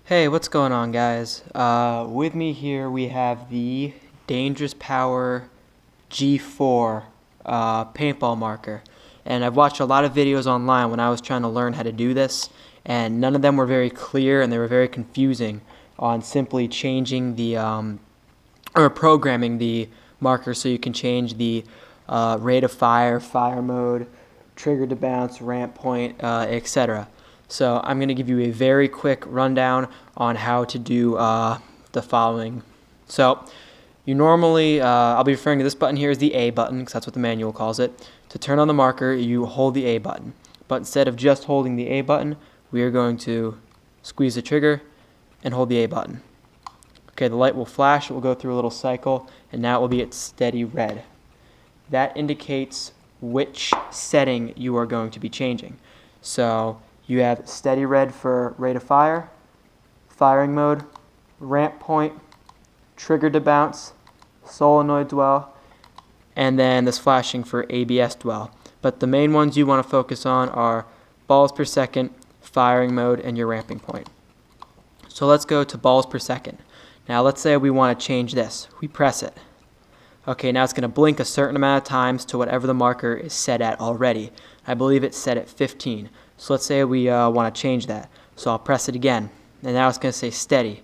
Hey, what's going on, guys? With me here we have the Dangerous Power G4 paintball marker. And I've watched a lot of videos online when I was trying to learn how to do this, and none of them were very clear and they were very confusing on simply changing the or programming the marker so you can change the rate of fire, fire mode, trigger to bounce, ramp point, etc. So I'm going to give you a very quick rundown on how to do the following. So you normally, I'll be referring to this button here as the A button because that's what the manual calls it. To turn on the marker, you hold the A button. But instead of just holding the A button, we are going to squeeze the trigger and hold the A button. Okay, the light will flash, it will go through a little cycle, and now it will be at steady red. That indicates which setting you are going to be changing. So you have steady red for rate of fire, firing mode, ramp point, trigger to bounce, solenoid dwell, and then this flashing for ABS dwell. But the main ones you want to focus on are balls per second, firing mode, and your ramping point. So let's go to balls per second. Now let's say we want to change this. We press it. Okay, now it's going to blink a certain amount of times to whatever the marker is set at already. I believe it's set at 15. So let's say we want to change that. So I'll press it again, and now it's going to say steady,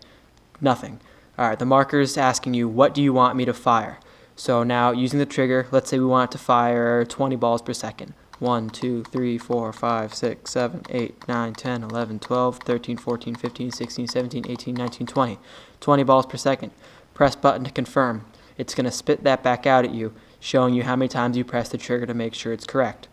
nothing. All right, the marker is asking you, what do you want me to fire? So now using the trigger, let's say we want it to fire 20 balls per second. 1, 2, 3, 4, 5, 6, 7, 8, 9, 10, 11, 12, 13, 14, 15, 16, 17, 18, 19, 20. 20 balls per second. Press button to confirm. It's going to spit that back out at you, showing you how many times you press the trigger to make sure it's correct.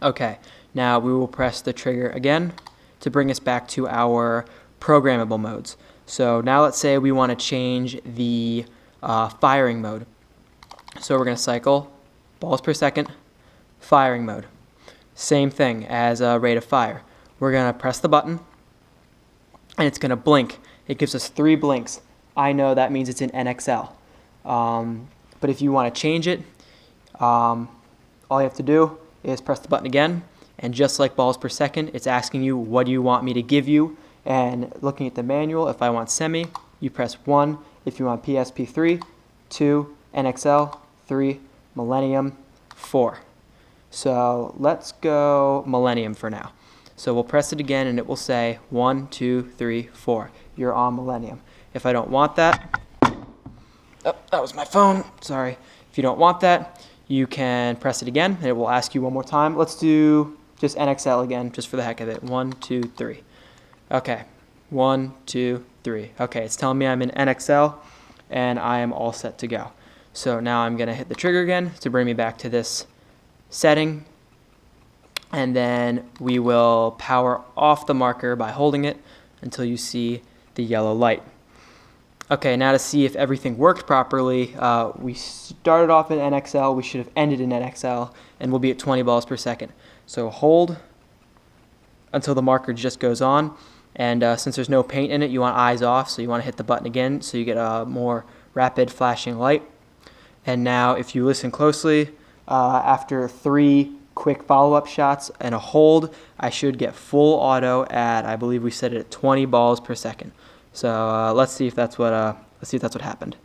Okay, now we will press the trigger again to bring us back to our programmable modes. So now let's say we want to change the firing mode. So we're going to cycle balls per second, firing mode. Same thing as rate of fire. We're going to press the button and it's going to blink. It gives us 3 blinks. I know that means it's in NXL. But if you want to change it, all you have to do is press the button again, and just like balls per second, it's asking you, what do you want me to give you? And looking at the manual, if I want semi, you press 1. If you want PSP 3, 2, NXL, 3, Millennium, 4. So let's go Millennium for now. So we'll press it again and it will say 1, 2, 3, 4. You're on Millennium. If I don't want that, oh, that was my phone, sorry. If you don't want that, you can press it again and it will ask you one more time. Let's do just NXL again, just for the heck of it. 1, 2, 3. Okay, 1, 2, 3. Okay, it's telling me I'm in NXL and I am all set to go. So now I'm gonna hit the trigger again to bring me back to this setting, and then we will power off the marker by holding it until you see the yellow light. Okay, now to see if everything worked properly, we started off in NXL, we should have ended in NXL, and we'll be at 20 balls per second. So hold until the marker just goes on, and since there's no paint in it, you want eyes off, so you want to hit the button again so you get a more rapid flashing light. And now if you listen closely, after 3 quick follow-up shots and a hold, I should get full auto at, I believe we set it at 20 balls per second. So let's see if that's what happened.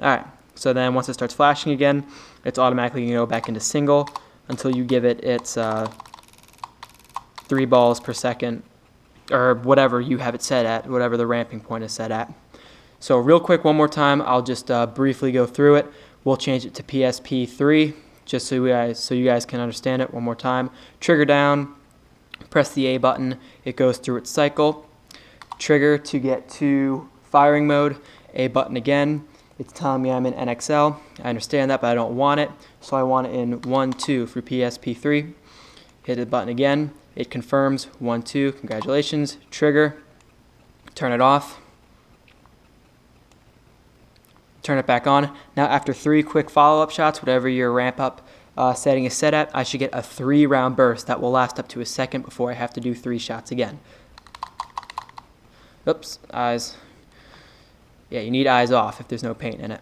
All right. So then once it starts flashing again, it's automatically going to go back into single until you give it its 3 balls per second, or whatever you have it set at, whatever the ramping point is set at. So real quick, one more time, I'll just briefly go through it. We'll change it to PSP 3, just so you guys can understand it one more time. Trigger down, press the A button, it goes through its cycle. Trigger to get to firing mode, A button again. It's telling me I'm in NXL. I understand that, but I don't want it, so I want it in 1, 2 for PSP 3. Hit the button again. It confirms 1, 2, congratulations. Trigger, turn it off, turn it back on. Now after 3 quick follow-up shots, whatever your ramp up setting is set at, I should get a 3-round burst that will last up to a second before I have to do 3 shots again. Oops, eyes. Yeah, you need eyes off if there's no paint in it.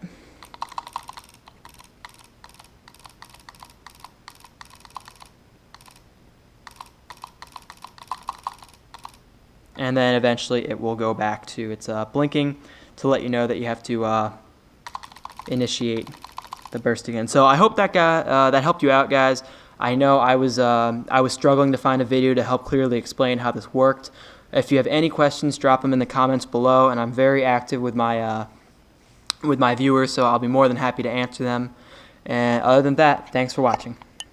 and then eventually it will go back to its blinking to let you know that you have to initiate the burst again. So I hope that that helped you out, guys. I know I was struggling to find a video to help clearly explain how this worked. If you have any questions, drop them in the comments below, and I'm very active with my viewers, so I'll be more than happy to answer them. And other than that, thanks for watching.